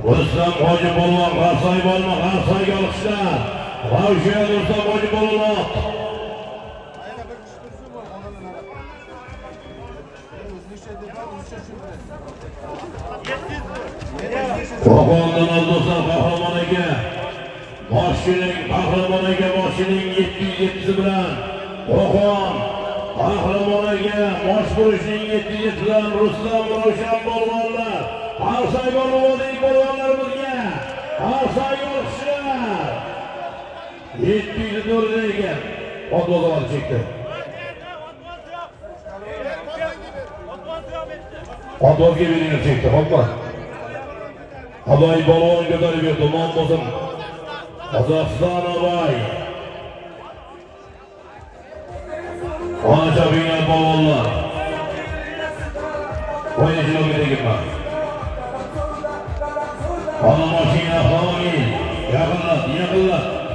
Rustam Hoji Polvon, Qarsoy bo'lma, Qarsoyga olishlar. Ravshan Rustam Hoji Polvon. Qo'qondan Oldosam qahramoniga, moshining 707 bilan Qo'qon qahramoniga mosh burishning 707 bilan Rustam Ravshan Polvonlar. Qarsoy bo'lmadek polvonlarimizga Qarsoyga olishlar. 704 ekan. Otbozolar chekdi. Otbozga bering chekdi, hoppa. Abay balon ko'tarib berdi, omon bo'lsin. Qozog'iston Abay. Ona chapingan balonlar. O'yinchilarga tegibman. Ana mashina Xomin. Yaqinlab.